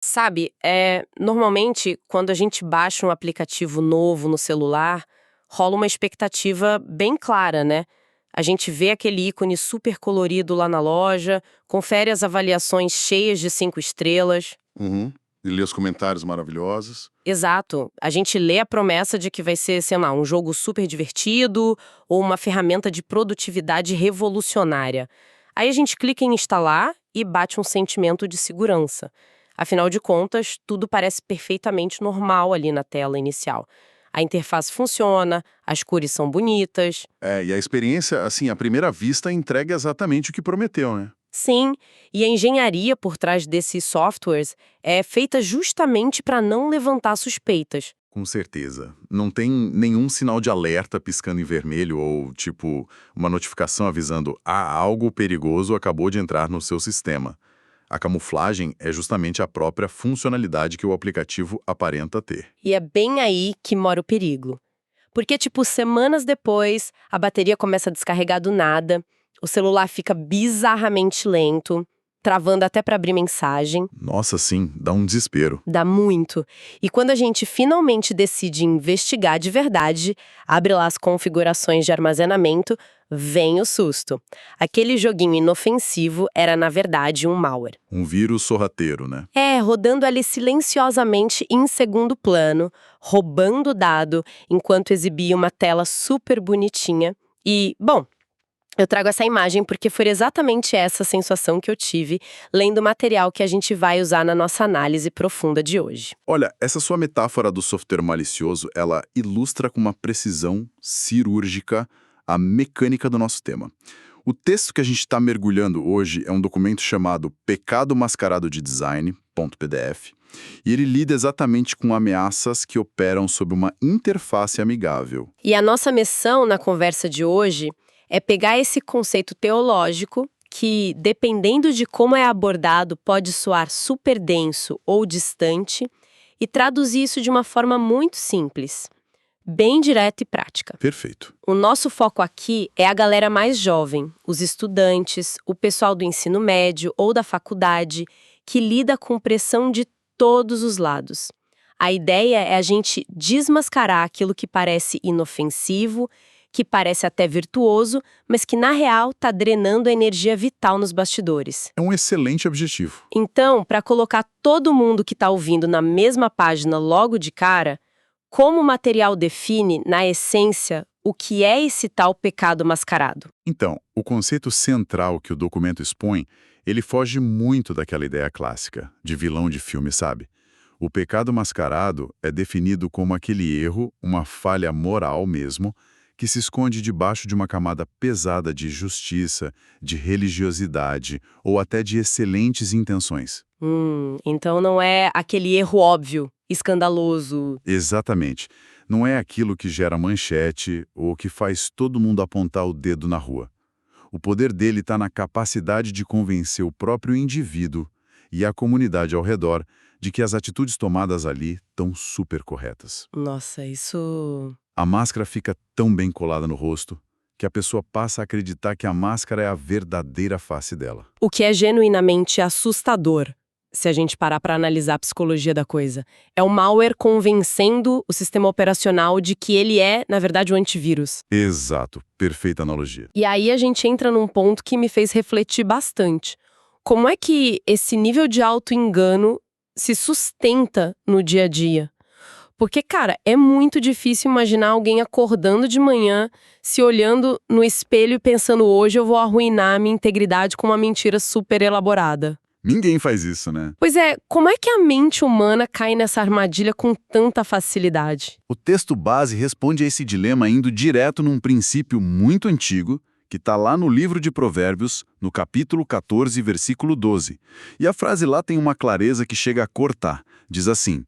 Sabe, normalmente, quando a gente baixa um aplicativo novo no celular, rola uma expectativa bem clara, né? A gente vê aquele ícone super colorido lá na loja, confere as avaliações cheias de 5 estrelas. Uhum. E ler os comentários maravilhosos. Exato. A gente lê a promessa de que vai ser, sei lá, um jogo super divertido ou uma ferramenta de produtividade revolucionária. Aí a gente clica em instalar e bate um sentimento de segurança. Afinal de contas, tudo parece perfeitamente normal ali na tela inicial. A interface funciona, as cores são bonitas. E a experiência, assim, à primeira vista, entrega exatamente o que prometeu, né? Sim, e a engenharia por trás desses softwares é feita justamente para não levantar suspeitas. Com certeza. Não tem nenhum sinal de alerta piscando em vermelho ou, tipo, uma notificação avisando algo perigoso acabou de entrar no seu sistema. A camuflagem é justamente a própria funcionalidade que o aplicativo aparenta ter. E é bem aí que mora o perigo. Porque, tipo, semanas depois, a bateria começa a descarregar do nada, o celular fica bizarramente lento, travando até para abrir mensagem. Nossa, sim, dá um desespero. Dá muito. E quando a gente finalmente decide investigar de verdade, abre lá as configurações de armazenamento, vem o susto. Aquele joguinho inofensivo era, na verdade, um malware. Um vírus sorrateiro, né? Rodando ali silenciosamente em segundo plano, roubando dado, enquanto exibia uma tela super bonitinha. E, bom, eu trago essa imagem porque foi exatamente essa sensação que eu tive lendo o material que a gente vai usar na nossa análise profunda de hoje. Olha, essa sua metáfora do software malicioso, ela ilustra com uma precisão cirúrgica a mecânica do nosso tema. O texto que a gente está mergulhando hoje é um documento chamado Pecado Mascarado de Design.pdf, e ele lida exatamente com ameaças que operam sob uma interface amigável. E a nossa missão na conversa de hoje é pegar esse conceito teológico que, dependendo de como é abordado, pode soar super denso ou distante, e traduzir isso de uma forma muito simples, bem direta e prática. Perfeito. O nosso foco aqui é a galera mais jovem, os estudantes, o pessoal do ensino médio ou da faculdade, que lida com pressão de todos os lados. A ideia é a gente desmascarar aquilo que parece inofensivo, que parece até virtuoso, mas que na real está drenando a energia vital nos bastidores. É um excelente objetivo. Então, para colocar todo mundo que está ouvindo na mesma página logo de cara, como o material define, na essência, o que é esse tal pecado mascarado? Então, o conceito central que o documento expõe, ele foge muito daquela ideia clássica, de vilão de filme, sabe? O pecado mascarado é definido como aquele erro, uma falha moral mesmo, que se esconde debaixo de uma camada pesada de justiça, de religiosidade ou até de excelentes intenções. Então não é aquele erro óbvio, escandaloso. Exatamente. Não é aquilo que gera manchete ou que faz todo mundo apontar o dedo na rua. O poder dele está na capacidade de convencer o próprio indivíduo e a comunidade ao redor de que as atitudes tomadas ali estão super corretas. Nossa, isso... A máscara fica tão bem colada no rosto que a pessoa passa a acreditar que a máscara é a verdadeira face dela. O que é genuinamente assustador, se a gente parar para analisar a psicologia da coisa, é o malware convencendo o sistema operacional de que ele é, na verdade, o antivírus. Exato, perfeita analogia. E aí a gente entra num ponto que me fez refletir bastante. Como é que esse nível de auto-engano se sustenta no dia a dia? Porque, cara, é muito difícil imaginar alguém acordando de manhã, se olhando no espelho e pensando, hoje eu vou arruinar a minha integridade com uma mentira super elaborada. Ninguém faz isso, né? Pois é, como é que a mente humana cai nessa armadilha com tanta facilidade? O texto base responde a esse dilema indo direto num princípio muito antigo, que está lá no livro de Provérbios, no capítulo 14, versículo 12. E a frase lá tem uma clareza que chega a cortar. Diz assim: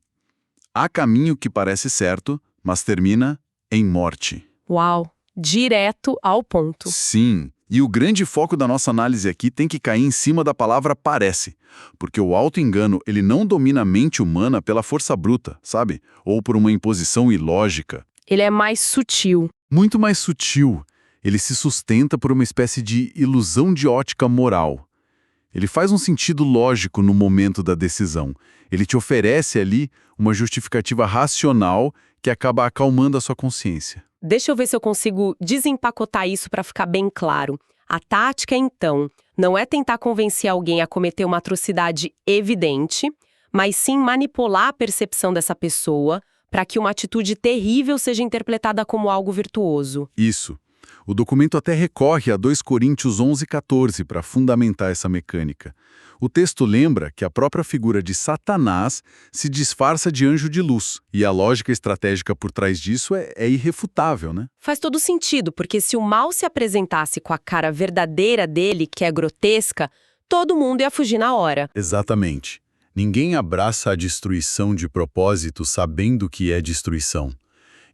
há caminho que parece certo, mas termina em morte. Uau, direto ao ponto. Sim, e o grande foco da nossa análise aqui tem que cair em cima da palavra parece, porque o auto-engano ele não domina a mente humana pela força bruta, sabe? Ou por uma imposição ilógica. Ele é mais sutil. Muito mais sutil. Ele se sustenta por uma espécie de ilusão de ótica moral. Ele faz um sentido lógico no momento da decisão. Ele te oferece ali uma justificativa racional que acaba acalmando a sua consciência. Deixa eu ver se eu consigo desempacotar isso para ficar bem claro. A tática, então, não é tentar convencer alguém a cometer uma atrocidade evidente, mas sim manipular a percepção dessa pessoa para que uma atitude terrível seja interpretada como algo virtuoso. Isso. O documento até recorre a 2 Coríntios 11:14 para fundamentar essa mecânica. O texto lembra que a própria figura de Satanás se disfarça de anjo de luz, e a lógica estratégica por trás disso é irrefutável, né? Faz todo sentido, porque se o mal se apresentasse com a cara verdadeira dele, que é grotesca, todo mundo ia fugir na hora. Exatamente. Ninguém abraça a destruição de propósito sabendo que é destruição.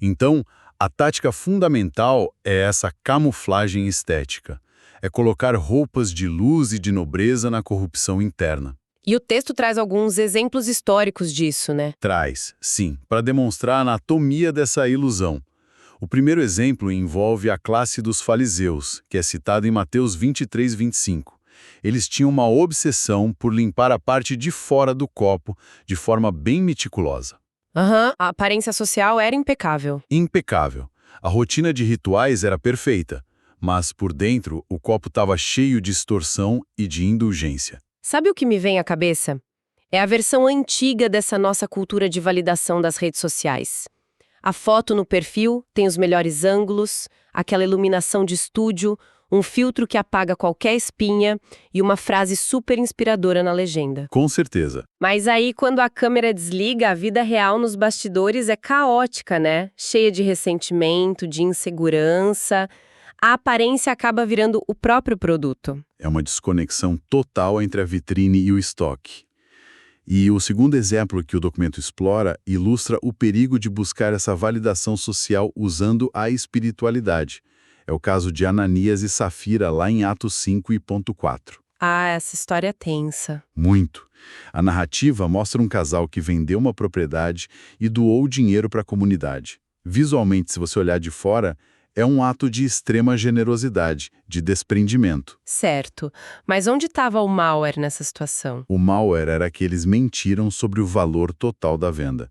Então, a tática fundamental é essa camuflagem estética. É colocar roupas de luz e de nobreza na corrupção interna. E o texto traz alguns exemplos históricos disso, né? Traz, sim, para demonstrar a anatomia dessa ilusão. O primeiro exemplo envolve a classe dos fariseus, que é citada em Mateus 23:25. Eles tinham uma obsessão por limpar a parte de fora do copo de forma bem meticulosa. A aparência social era impecável. Impecável. A rotina de rituais era perfeita, mas por dentro o copo estava cheio de extorsão e de indulgência. Sabe o que me vem à cabeça? É a versão antiga dessa nossa cultura de validação das redes sociais. A foto no perfil tem os melhores ângulos, aquela iluminação de estúdio, um filtro que apaga qualquer espinha e uma frase super inspiradora na legenda. Com certeza. Mas aí, quando a câmera desliga, a vida real nos bastidores é caótica, né? Cheia de ressentimento, de insegurança. A aparência acaba virando o próprio produto. É uma desconexão total entre a vitrine e o estoque. E o segundo exemplo que o documento explora ilustra o perigo de buscar essa validação social usando a espiritualidade. É o caso de Ananias e Safira, lá em Atos 5:4. Ah, essa história é tensa. Muito. A narrativa mostra um casal que vendeu uma propriedade e doou dinheiro para a comunidade. Visualmente, se você olhar de fora, é um ato de extrema generosidade, de desprendimento. Certo. Mas onde estava o malware nessa situação? O malware era que eles mentiram sobre o valor total da venda.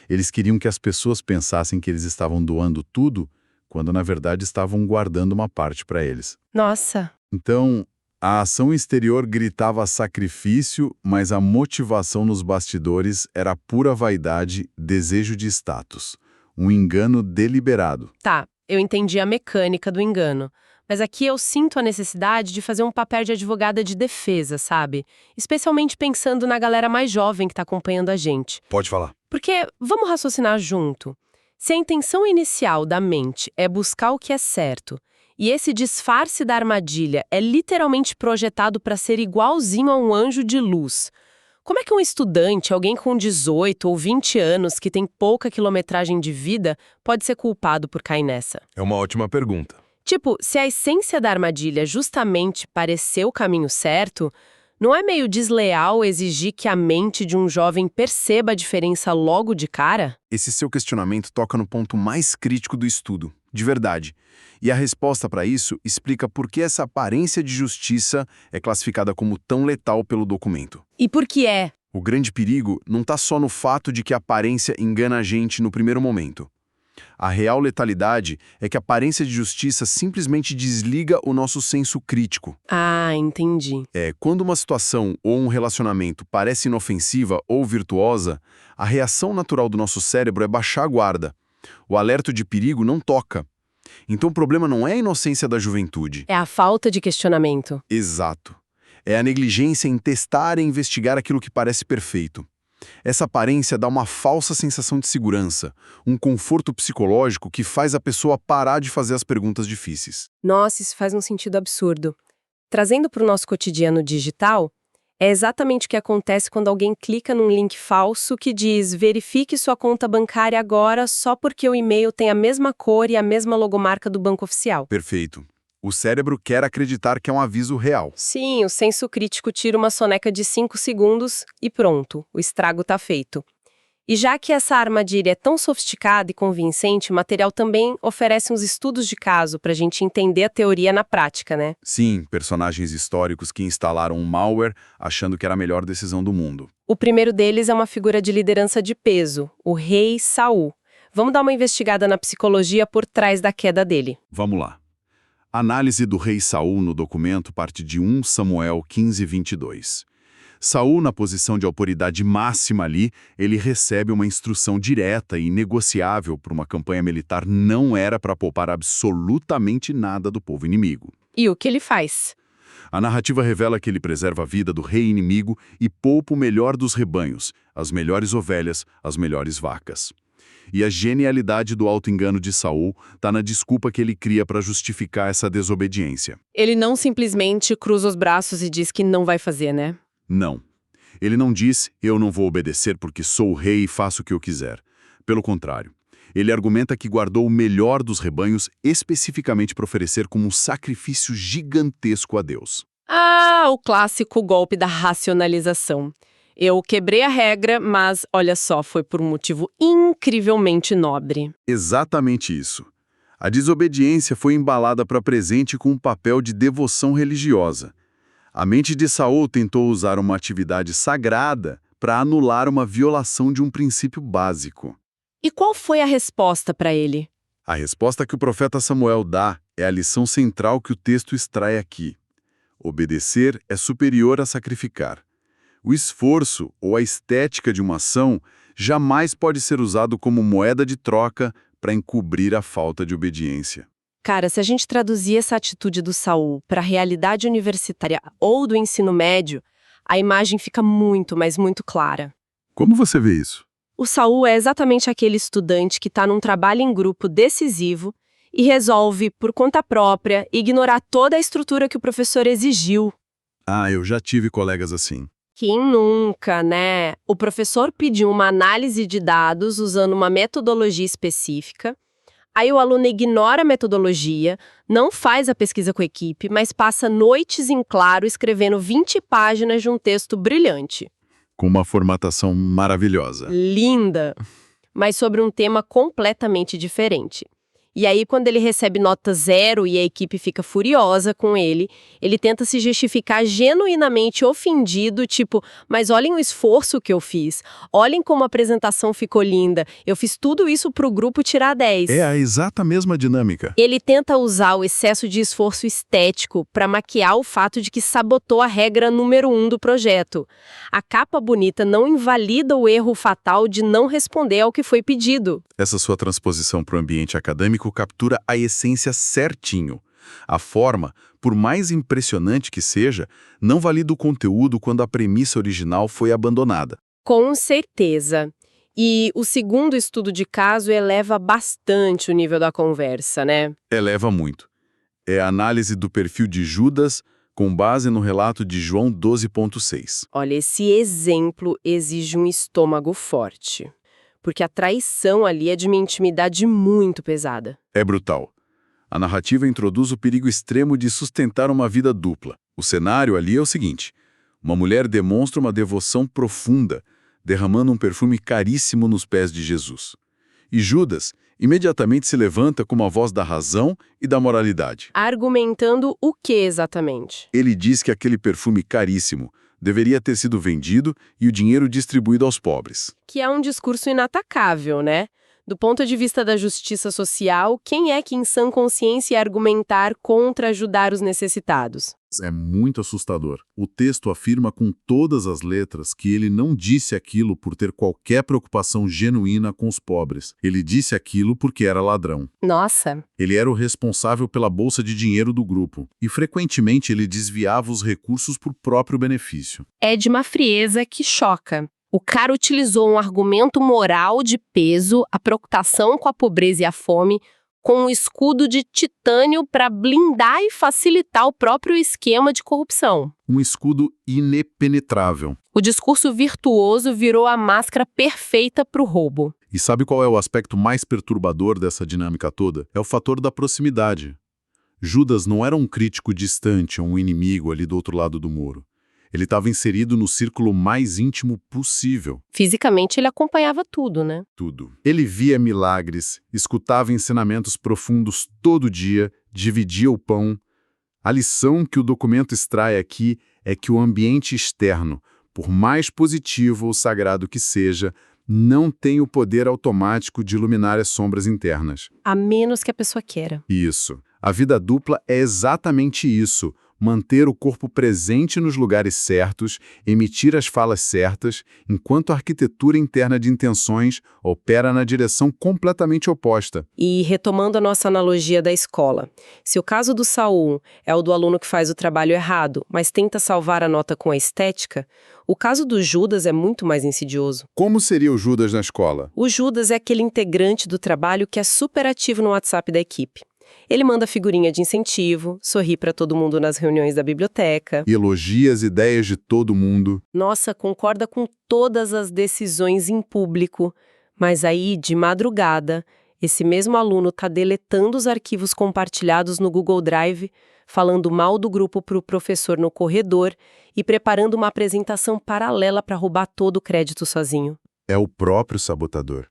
Eles queriam que as pessoas pensassem que eles estavam doando tudo, quando na verdade estavam guardando uma parte para eles. Nossa. Então, a ação exterior gritava sacrifício, mas a motivação nos bastidores era pura vaidade, desejo de status. Um engano deliberado. Tá, eu entendi a mecânica do engano. Mas aqui eu sinto a necessidade de fazer um papel de advogada de defesa, sabe? Especialmente pensando na galera mais jovem que está acompanhando a gente. Pode falar. Porque, vamos raciocinar junto. Se a intenção inicial da mente é buscar o que é certo, e esse disfarce da armadilha é literalmente projetado para ser igualzinho a um anjo de luz, como é que um estudante, alguém com 18 ou 20 anos que tem pouca quilometragem de vida, pode ser culpado por cair nessa? É uma ótima pergunta. Tipo, se a essência da armadilha é justamente parecer o caminho certo, não é meio desleal exigir que a mente de um jovem perceba a diferença logo de cara? Esse seu questionamento toca no ponto mais crítico do estudo, de verdade. E a resposta para isso explica por que essa aparência de justiça é classificada como tão letal pelo documento. E por que é? O grande perigo não está só no fato de que a aparência engana a gente no primeiro momento. A real letalidade é que a aparência de justiça simplesmente desliga o nosso senso crítico. Ah, entendi. Quando uma situação ou um relacionamento parece inofensiva ou virtuosa, a reação natural do nosso cérebro é baixar a guarda. O alerta de perigo não toca. Então o problema não é a inocência da juventude. É a falta de questionamento. Exato. É a negligência em testar e investigar aquilo que parece perfeito. Essa aparência dá uma falsa sensação de segurança, um conforto psicológico que faz a pessoa parar de fazer as perguntas difíceis. Nossa, isso faz um sentido absurdo. Trazendo para o nosso cotidiano digital, é exatamente o que acontece quando alguém clica num link falso que diz verifique sua conta bancária agora só porque o e-mail tem a mesma cor e a mesma logomarca do banco oficial. Perfeito. O cérebro quer acreditar que é um aviso real. Sim, o senso crítico tira uma soneca de 5 segundos e pronto, o estrago tá feito. E já que essa armadilha é tão sofisticada e convincente, o material também oferece uns estudos de caso para a gente entender a teoria na prática, né? Sim, personagens históricos que instalaram um malware achando que era a melhor decisão do mundo. O primeiro deles é uma figura de liderança de peso, o rei Saul. Vamos dar uma investigada na psicologia por trás da queda dele. Vamos lá. A análise do rei Saul no documento parte de 1 Samuel 15:22. Saul, na posição de autoridade máxima ali, ele recebe uma instrução direta e inegociável para uma campanha militar não era para poupar absolutamente nada do povo inimigo. E o que ele faz? A narrativa revela que ele preserva a vida do rei inimigo e poupa o melhor dos rebanhos, as melhores ovelhas, as melhores vacas. E a genialidade do auto-engano de Saul está na desculpa que ele cria para justificar essa desobediência. Ele não simplesmente cruza os braços e diz que não vai fazer, né? Não. Ele não diz, eu não vou obedecer porque sou o rei e faço o que eu quiser. Pelo contrário, ele argumenta que guardou o melhor dos rebanhos especificamente para oferecer como um sacrifício gigantesco a Deus. Ah, o clássico golpe da racionalização. Eu quebrei a regra, mas, olha só, foi por um motivo incrivelmente nobre. Exatamente isso. A desobediência foi embalada para presente com um papel de devoção religiosa. A mente de Saul tentou usar uma atividade sagrada para anular uma violação de um princípio básico. E qual foi a resposta para ele? A resposta que o profeta Samuel dá é a lição central que o texto extrai aqui. Obedecer é superior a sacrificar. O esforço ou a estética de uma ação jamais pode ser usado como moeda de troca para encobrir a falta de obediência. Cara, se a gente traduzir essa atitude do Saul para a realidade universitária ou do ensino médio, a imagem fica muito, mas muito clara. Como você vê isso? O Saul é exatamente aquele estudante que está num trabalho em grupo decisivo e resolve, por conta própria, ignorar toda a estrutura que o professor exigiu. Ah, eu já tive colegas assim. Quem nunca, né? O professor pediu uma análise de dados usando uma metodologia específica. Aí o aluno ignora a metodologia, não faz a pesquisa com a equipe, mas passa noites em claro escrevendo 20 páginas de um texto brilhante. Com uma formatação maravilhosa. Linda, mas sobre um tema completamente diferente. E aí, quando ele recebe nota 0 e a equipe fica furiosa com ele tenta se justificar genuinamente ofendido, tipo, mas olhem o esforço que eu fiz, olhem como a apresentação ficou linda, eu fiz tudo isso pro grupo tirar 10. É a exata mesma dinâmica. Ele tenta usar o excesso de esforço estético para maquiar o fato de que sabotou a regra número 1 do projeto. A capa bonita não invalida o erro fatal de não responder ao que foi pedido. Essa sua transposição para o ambiente acadêmico captura a essência certinho. A forma, por mais impressionante que seja, não valida o conteúdo quando a premissa original foi abandonada. Com certeza. E o segundo estudo de caso eleva bastante o nível da conversa, né? Eleva muito. É a análise do perfil de Judas com base no relato de João 12.6. Olha, esse exemplo exige um estômago forte. Porque a traição ali é de uma intimidade muito pesada. É brutal. A narrativa introduz o perigo extremo de sustentar uma vida dupla. O cenário ali é o seguinte: uma mulher demonstra uma devoção profunda, derramando um perfume caríssimo nos pés de Jesus. E Judas imediatamente se levanta com uma voz da razão e da moralidade. Argumentando o que exatamente? Ele diz que aquele perfume caríssimo deveria ter sido vendido e o dinheiro distribuído aos pobres. Que é um discurso inatacável, né? Do ponto de vista da justiça social, quem é que em sã consciência ia argumentar contra ajudar os necessitados? É muito assustador. O texto afirma com todas as letras que ele não disse aquilo por ter qualquer preocupação genuína com os pobres. Ele disse aquilo porque era ladrão. Nossa! Ele era o responsável pela bolsa de dinheiro do grupo e frequentemente ele desviava os recursos por próprio benefício. É de uma frieza que choca. O cara utilizou um argumento moral de peso, a preocupação com a pobreza e a fome, com um escudo de titânio para blindar e facilitar o próprio esquema de corrupção. Um escudo inepenetrável. O discurso virtuoso virou a máscara perfeita para o roubo. E sabe qual é o aspecto mais perturbador dessa dinâmica toda? É o fator da proximidade. Judas não era um crítico distante ou um inimigo ali do outro lado do muro. Ele estava inserido no círculo mais íntimo possível. Fisicamente ele acompanhava tudo, né? Tudo. Ele via milagres, escutava ensinamentos profundos todo dia, dividia o pão. A lição que o documento extrai aqui é que o ambiente externo, por mais positivo ou sagrado que seja, não tem o poder automático de iluminar as sombras internas. A menos que a pessoa queira. Isso. A vida dupla é exatamente isso. Manter o corpo presente nos lugares certos, emitir as falas certas, enquanto a arquitetura interna de intenções opera na direção completamente oposta. E retomando a nossa analogia da escola, se o caso do Saul é o do aluno que faz o trabalho errado, mas tenta salvar a nota com a estética, o caso do Judas é muito mais insidioso. Como seria o Judas na escola? O Judas é aquele integrante do trabalho que é super ativo no WhatsApp da equipe. Ele manda figurinha de incentivo, sorri para todo mundo nas reuniões da biblioteca. Elogia as ideias de todo mundo. Nossa, concorda com todas as decisões em público. Mas aí, de madrugada, esse mesmo aluno está deletando os arquivos compartilhados no Google Drive, falando mal do grupo para o professor no corredor e preparando uma apresentação paralela para roubar todo o crédito sozinho. É o próprio sabotador.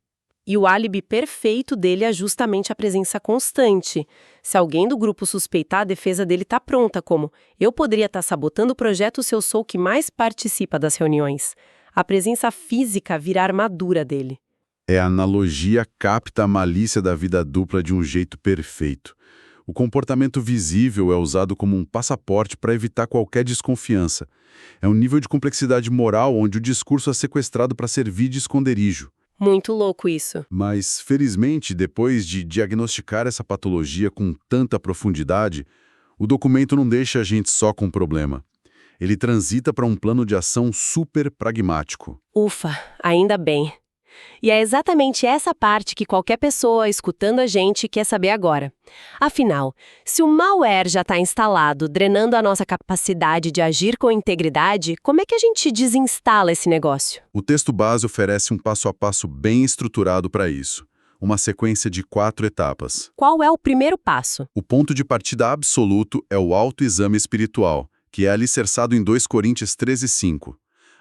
E o álibi perfeito dele é justamente a presença constante. Se alguém do grupo suspeitar, a defesa dele está pronta, como eu poderia estar sabotando o projeto se eu sou o que mais participa das reuniões. A presença física vira a armadura dele. A analogia capta a malícia da vida dupla de um jeito perfeito. O comportamento visível é usado como um passaporte para evitar qualquer desconfiança. É um nível de complexidade moral onde o discurso é sequestrado para servir de esconderijo. Muito louco isso. Mas, felizmente, depois de diagnosticar essa patologia com tanta profundidade, o documento não deixa a gente só com o problema. Ele transita para um plano de ação super pragmático. Ufa, ainda bem. E é exatamente essa parte que qualquer pessoa escutando a gente quer saber agora. Afinal, se o malware já está instalado, drenando a nossa capacidade de agir com integridade, como é que a gente desinstala esse negócio? O texto base oferece um passo a passo bem estruturado para isso. Uma sequência de 4 etapas. Qual é o primeiro passo? O ponto de partida absoluto é o autoexame espiritual, que é alicerçado em 2 Coríntios 13:5.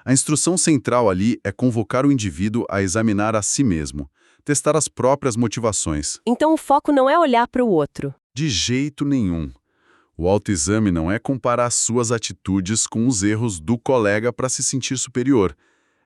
A instrução central ali é convocar o indivíduo a examinar a si mesmo, testar as próprias motivações. Então o foco não é olhar para o outro. De jeito nenhum. O autoexame não é comparar suas atitudes com os erros do colega para se sentir superior.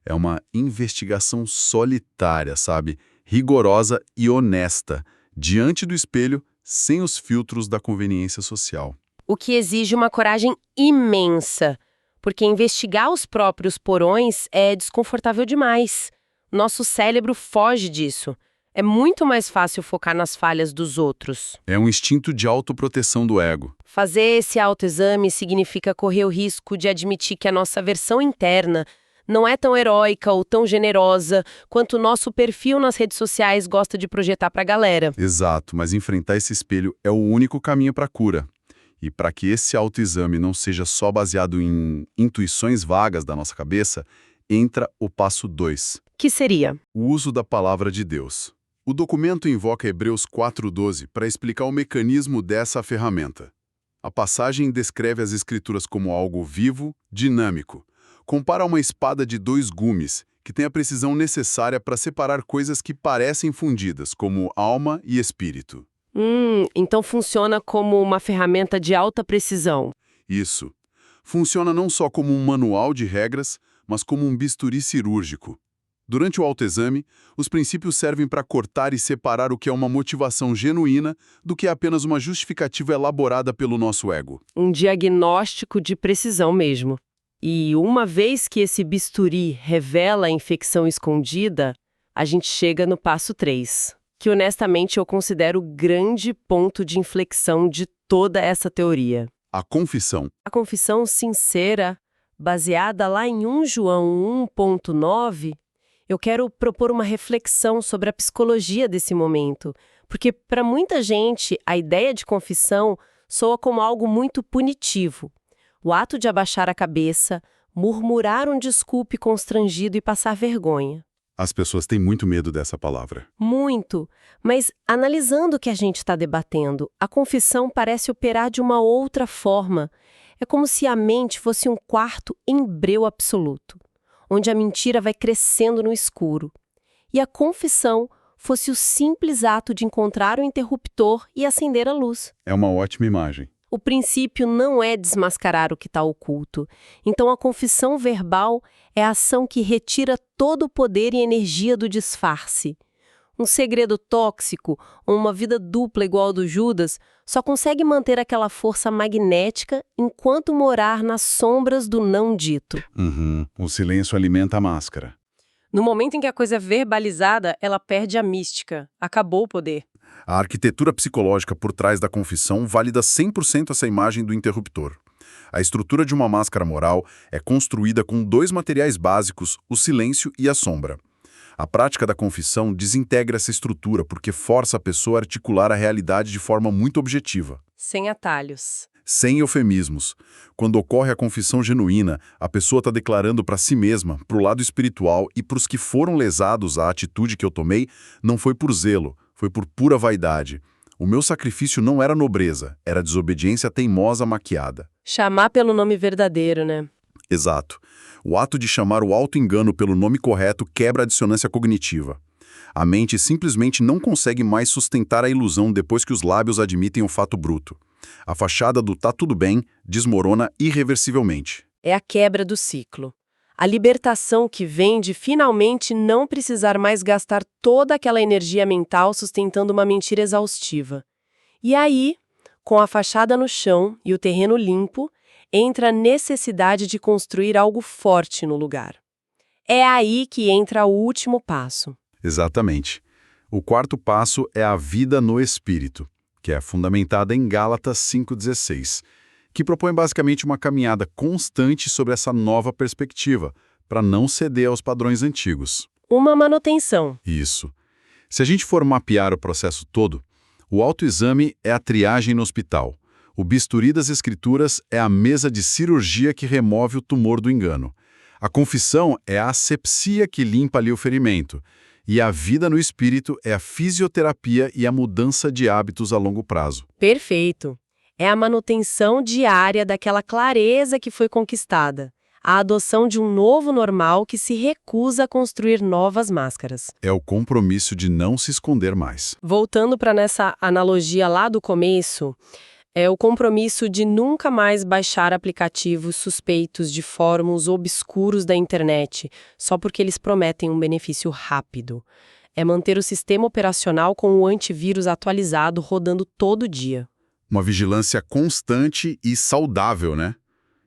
É uma investigação solitária, sabe? Rigorosa e honesta, diante do espelho, sem os filtros da conveniência social. O que exige uma coragem imensa. Porque investigar os próprios porões é desconfortável demais. Nosso cérebro foge disso. É muito mais fácil focar nas falhas dos outros. É um instinto de autoproteção do ego. Fazer esse autoexame significa correr o risco de admitir que a nossa versão interna não é tão heróica ou tão generosa quanto o nosso perfil nas redes sociais gosta de projetar para a galera. Exato, mas enfrentar esse espelho é o único caminho para a cura. E para que esse autoexame não seja só baseado em intuições vagas da nossa cabeça, entra o passo 2. Que seria? O uso da palavra de Deus. O documento invoca Hebreus 4:12 para explicar o mecanismo dessa ferramenta. A passagem descreve as escrituras como algo vivo, dinâmico. Compara uma espada de 2 gumes, que tem a precisão necessária para separar coisas que parecem fundidas, como alma e espírito. Então funciona como uma ferramenta de alta precisão. Isso. Funciona não só como um manual de regras, mas como um bisturi cirúrgico. Durante o autoexame, os princípios servem para cortar e separar o que é uma motivação genuína do que é apenas uma justificativa elaborada pelo nosso ego. Um diagnóstico de precisão mesmo. E uma vez que esse bisturi revela a infecção escondida, a gente chega no passo 3. Que honestamente eu considero o grande ponto de inflexão de toda essa teoria. A confissão. A confissão sincera, baseada lá em 1 João 1,9, eu quero propor uma reflexão sobre a psicologia desse momento, porque para muita gente a ideia de confissão soa como algo muito punitivo. O ato de abaixar a cabeça, murmurar um desculpe constrangido e passar vergonha. As pessoas têm muito medo dessa palavra. Muito, mas analisando o que a gente está debatendo, a confissão parece operar de uma outra forma. É como se a mente fosse um quarto em breu absoluto, onde a mentira vai crescendo no escuro. E a confissão fosse o simples ato de encontrar o interruptor e acender a luz. É uma ótima imagem. O princípio não é desmascarar o que está oculto. Então, a confissão verbal é a ação que retira todo o poder e energia do disfarce. Um segredo tóxico ou uma vida dupla igual ao do Judas só consegue manter aquela força magnética enquanto morar nas sombras do não dito. O silêncio alimenta a máscara. No momento em que a coisa é verbalizada, ela perde a mística. Acabou o poder. A arquitetura psicológica por trás da confissão valida 100% essa imagem do interruptor. A estrutura de uma máscara moral é construída com 2 materiais básicos, o silêncio e a sombra. A prática da confissão desintegra essa estrutura porque força a pessoa a articular a realidade de forma muito objetiva. Sem atalhos. Sem eufemismos. Quando ocorre a confissão genuína, a pessoa está declarando para si mesma, para o lado espiritual e para os que foram lesados a atitude que eu tomei, não foi por zelo, foi por pura vaidade. O meu sacrifício não era nobreza, era desobediência teimosa maquiada. Chamar pelo nome verdadeiro, né? Exato. O ato de chamar o auto-engano pelo nome correto quebra a dissonância cognitiva. A mente simplesmente não consegue mais sustentar a ilusão depois que os lábios admitem o fato bruto. A fachada do tá tudo bem desmorona irreversivelmente. É a quebra do ciclo. A libertação que vem de finalmente não precisar mais gastar toda aquela energia mental sustentando uma mentira exaustiva. E aí, com a fachada no chão e o terreno limpo, entra a necessidade de construir algo forte no lugar. É aí que entra o último passo. Exatamente. O 4º passo é a vida no espírito, que é fundamentada em Gálatas 5,16, que propõe basicamente uma caminhada constante sobre essa nova perspectiva, para não ceder aos padrões antigos. Uma manutenção. Isso. Se a gente for mapear o processo todo, o autoexame é a triagem no hospital. O bisturi das escrituras é a mesa de cirurgia que remove o tumor do engano. A confissão é a asepsia que limpa ali o ferimento. E a vida no espírito é a fisioterapia e a mudança de hábitos a longo prazo. Perfeito. É a manutenção diária daquela clareza que foi conquistada. A adoção de um novo normal que se recusa a construir novas máscaras. É o compromisso de não se esconder mais. Voltando para nessa analogia lá do começo, é o compromisso de nunca mais baixar aplicativos suspeitos de fóruns obscuros da internet, só porque eles prometem um benefício rápido. É manter o sistema operacional com o antivírus atualizado rodando todo dia. Uma vigilância constante e saudável, né?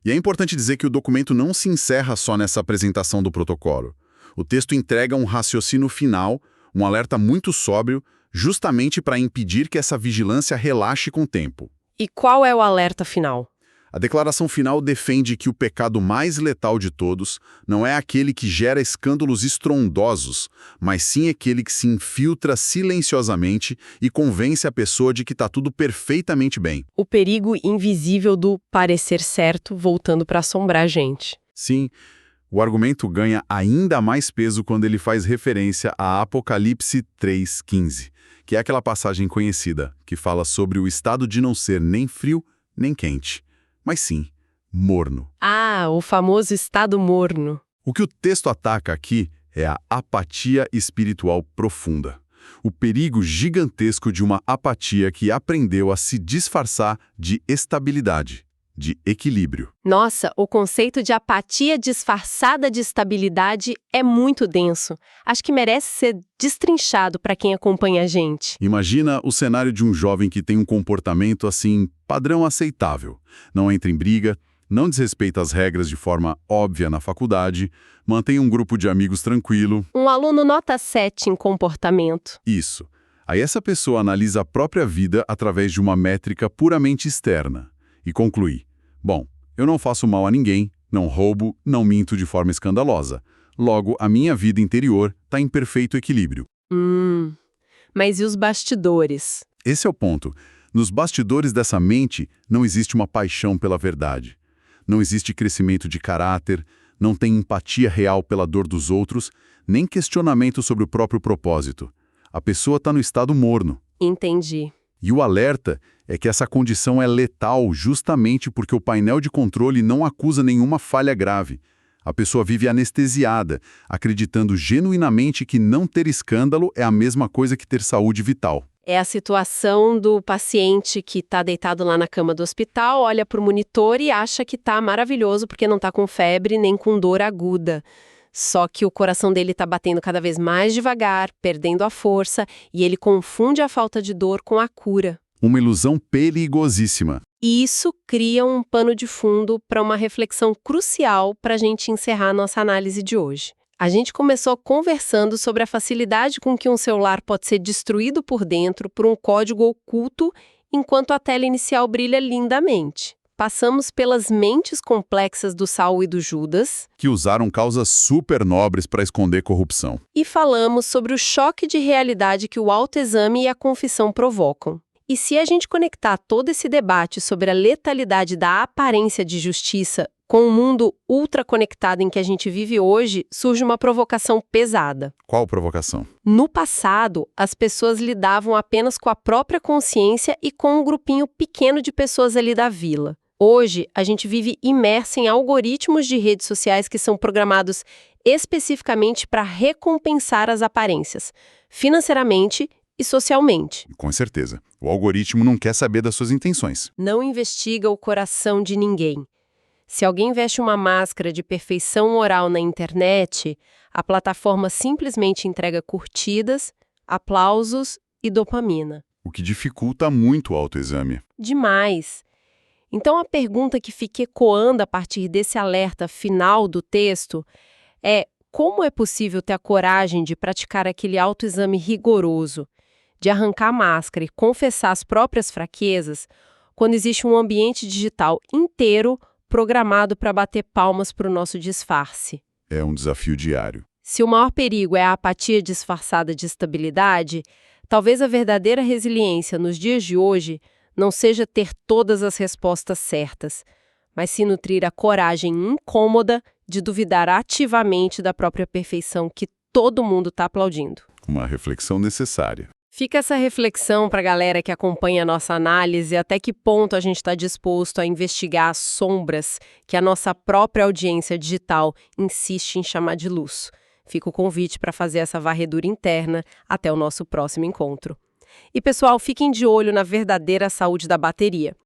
E é importante dizer que o documento não se encerra só nessa apresentação do protocolo. O texto entrega um raciocínio final, um alerta muito sóbrio, justamente para impedir que essa vigilância relaxe com o tempo. E qual é o alerta final? A declaração final defende que o pecado mais letal de todos não é aquele que gera escândalos estrondosos, mas sim aquele que se infiltra silenciosamente e convence a pessoa de que está tudo perfeitamente bem. O perigo invisível do parecer certo voltando para assombrar a gente. Sim, o argumento ganha ainda mais peso quando ele faz referência a Apocalipse 3,15, que é aquela passagem conhecida que fala sobre o estado de não ser nem frio nem quente, mas sim, morno. Ah, o famoso estado morno. O que o texto ataca aqui é a apatia espiritual profunda. O perigo gigantesco de uma apatia que aprendeu a se disfarçar de estabilidade, de equilíbrio. Nossa, o conceito de apatia disfarçada de estabilidade é muito denso. Acho que merece ser destrinchado para quem acompanha a gente. Imagina o cenário de um jovem que tem um comportamento assim, padrão aceitável. Não entra em briga, não desrespeita as regras de forma óbvia na faculdade, mantém um grupo de amigos tranquilo. Um aluno nota 7 em comportamento. Isso. Aí essa pessoa analisa a própria vida através de uma métrica puramente externa e conclui: bom, eu não faço mal a ninguém, não roubo, não minto de forma escandalosa. Logo, a minha vida interior está em perfeito equilíbrio. Mas e os bastidores? Esse é o ponto. Nos bastidores dessa mente não existe uma paixão pela verdade. Não existe crescimento de caráter, não tem empatia real pela dor dos outros, nem questionamento sobre o próprio propósito. A pessoa está no estado morno. Entendi. E o alerta é que essa condição é letal justamente porque o painel de controle não acusa nenhuma falha grave. A pessoa vive anestesiada, acreditando genuinamente que não ter escândalo é a mesma coisa que ter saúde vital. É a situação do paciente que está deitado lá na cama do hospital, olha para o monitor e acha que está maravilhoso porque não está com febre nem com dor aguda. Só que o coração dele está batendo cada vez mais devagar, perdendo a força, e ele confunde a falta de dor com a cura. Uma ilusão perigosíssima. E isso cria um pano de fundo para uma reflexão crucial para a gente encerrar nossa análise de hoje. A gente começou conversando sobre a facilidade com que um celular pode ser destruído por dentro por um código oculto, enquanto a tela inicial brilha lindamente. Passamos pelas mentes complexas do Saul e do Judas. Que usaram causas super nobres para esconder corrupção. E falamos sobre o choque de realidade que o autoexame e a confissão provocam. E se a gente conectar todo esse debate sobre a letalidade da aparência de justiça com o mundo ultraconectado em que a gente vive hoje, surge uma provocação pesada. Qual provocação? No passado, as pessoas lidavam apenas com a própria consciência e com um grupinho pequeno de pessoas ali da vila. Hoje, a gente vive imerso em algoritmos de redes sociais que são programados especificamente para recompensar as aparências, financeiramente e socialmente. Com certeza. O algoritmo não quer saber das suas intenções. Não investiga o coração de ninguém. Se alguém veste uma máscara de perfeição moral na internet, a plataforma simplesmente entrega curtidas, aplausos e dopamina. O que dificulta muito o autoexame. Demais. Então a pergunta que fica ecoando a partir desse alerta final do texto é: como é possível ter a coragem de praticar aquele autoexame rigoroso, de arrancar a máscara e confessar as próprias fraquezas, quando existe um ambiente digital inteiro programado para bater palmas para o nosso disfarce? É um desafio diário. Se o maior perigo é a apatia disfarçada de estabilidade, talvez a verdadeira resiliência nos dias de hoje não seja ter todas as respostas certas, mas se nutrir a coragem incômoda de duvidar ativamente da própria perfeição que todo mundo está aplaudindo. Uma reflexão necessária. Fica essa reflexão para a galera que acompanha a nossa análise, até que ponto a gente está disposto a investigar as sombras que a nossa própria audiência digital insiste em chamar de luz. Fica o convite para fazer essa varredura interna até o nosso próximo encontro. E pessoal, fiquem de olho na verdadeira saúde da bateria.